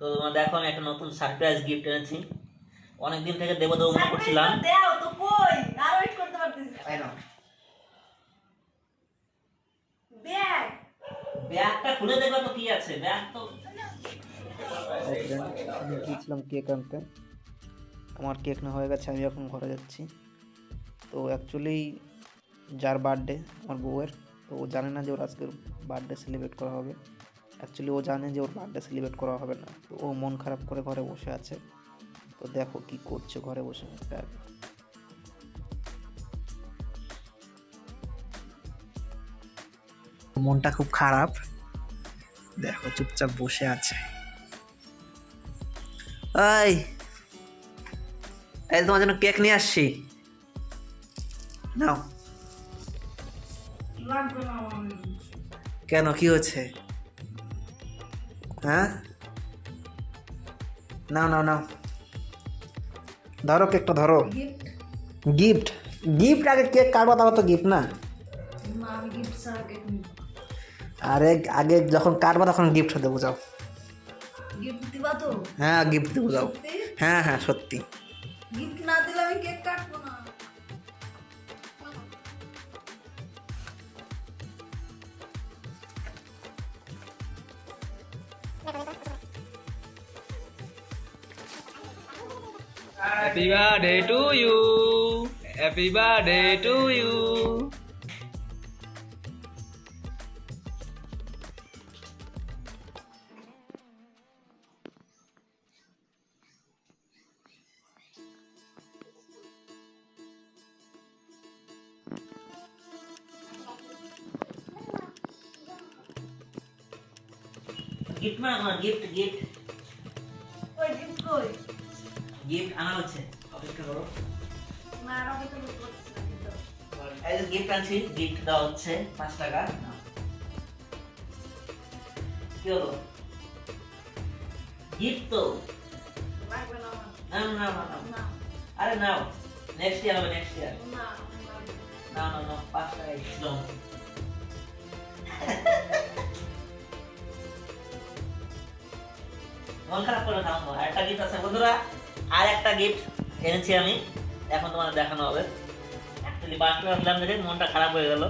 তো দেখো আমি একটা নতুন সারপ্রাইজ গিফট এনেছি। অনেকদিন থেকে দেবো দেবো মনে করছিলাম। দাও তো কই আর ওয়েট করতে পারতেছি না। তাই না? ব্যাগ ব্যাগটা খুলে দেখবা তো কি আছে। ব্যাগ তো আমি গিয়েছিলাম কেক আনতে। আমার কেক না হয়ে গেছে, আমি এখন ঘরে যাচ্ছি। তো অ্যাকচুয়ালি যার বার্থডে আমার বউয়ের, তো ও জানে না যে ওর আজকের বার্থডে সেলিব্রেট করা হবে। অ্যাকচুয়ালি ও জানে যে ওর বার্থডে সেলিব্রেট করা হবে না, তো ও মন খারাপ করে ঘরে বসে আছে। তো দেখো কি করছে ঘরে বসে। মনটা খুব খারাপ, দেখো চুপচাপ বসে আছে। এই এই তোমার জন্য কেক নিয়ে আসছি, নাও। লাগবে না আমার। কেন, কি হয়েছে? হ্যাঁ, নাও নাও নাও, ধরো কেকটা ধরো। গিফট গিফট গিফট আগে কেক কাটবা, তারপর তো গিফট না। মা আমি গিফট ছাড়া কেক নিব। আরে আগে যখন কাটবা তখন গিফট দেবো, যাও। গিফট দিবা তো? হ্যাঁ গিফট দেবো, যাও। সত্যি? হ্যাঁ হ্যাঁ সত্যি। গিফট না দিলে আমি কেক কাটবো না। Happy birthday to you. Happy birthday to you. Gift মানে তোমার গিফট গিফট কই গিফট কই? গিফট আনা হচ্ছে, অপেক্ষা করো। মা আর আমি তো করতেছি না কিন্তু। এই যে গিফট আনছি, গিফট দেওয়া হচ্ছে 5 টাকা। নাও। কি হলো? গিফট তো লাগবে না আমার। নাও নাও নাও নাও। না আরে নাও, নেক্সট ইয়ার হবে, নেক্সট ইয়ার। না আমার লাগবে না। নাও নাও নাও, 5 টাকা একদম। মন খারাপ করে নাও। আরেকটা গিফট আছে বন্ধুরা, আর একটা গিফট এনেছি আমি, এখন তোমাদের দেখানো হবে। অ্যাকচুয়ালি 5 টাকা দিলাম দেখে মনটা খারাপ হয়ে গেল।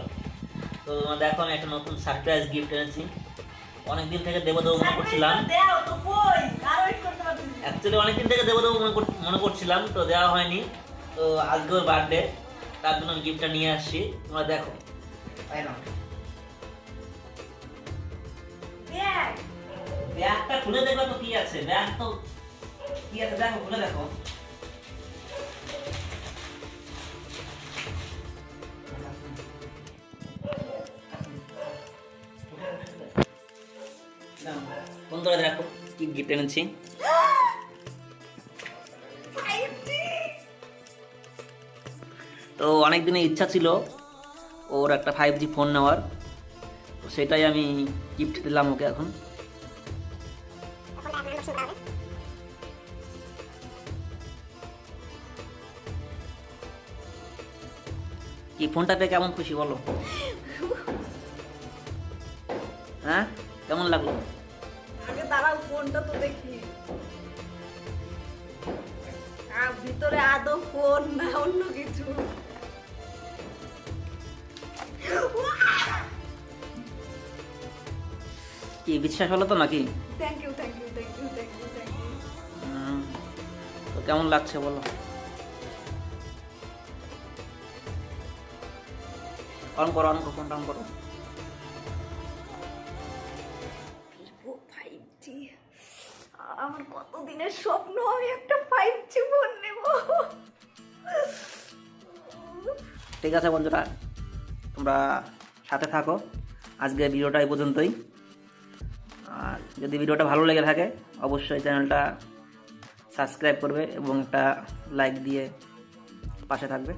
তো দেখো আমি একটা নতুন সারপ্রাইজ গিফট এনেছি। অনেকদিন থেকে দেবো দেবো মনে করছিলাম। দাও তো কই আর ওয়েট করতে পারতেছি না। অ্যাকচুয়ালি অনেকদিন থেকে দেবো দেবো মনে করছিলাম, তো দেওয়া হয়নি। তো আজকে ওর বার্থডে, তার জন্য আমি গিফটটা নিয়ে আসছি, তোমরা দেখো। তাই না? ব্যাগ ব্যাগটা খুলে দেখবা তো কি আছে। ব্যাগ তো কি আছে দেখো, খুলে দেখো। বন্ধুরা দেখো কি গিফট এনেছি। 5G তো অনেক দিনের ইচ্ছা ছিল ওর একটা 5G ফোন নেওয়ার, তো সেটাই আমি গিফট দিলাম ওকে। এখন কি ফোনটা পেয়ে কেমন খুশি বলো? হ্যাঁ কেমন লাগলো? আগে দাঁড়াও ফোনটা তো দেখি। আর ভিতরে আদৌ ফোন না অন্য কিছু? কি বিশ্বাস হলো তো নাকি? Thank you thank you thank you thank you thank you. তো কেমন লাগছে বলো? অন করো, অন করো, ফোনটা অন করো। ও 5G, আমার কত দিনের স্বপ্ন আমি একটা 5G ফোন নেব। ঠিক আছে বন্ধুরা, তোমরা সাথে থাকো। আজকে ভিডিওটা এই পর্যন্তই। আর যদি ভিডিওটা ভালো লেগে থাকে অবশ্যই চ্যানেলটা সাবস্ক্রাইব করবে এবং একটা লাইক দিয়ে পাশে থাকবে।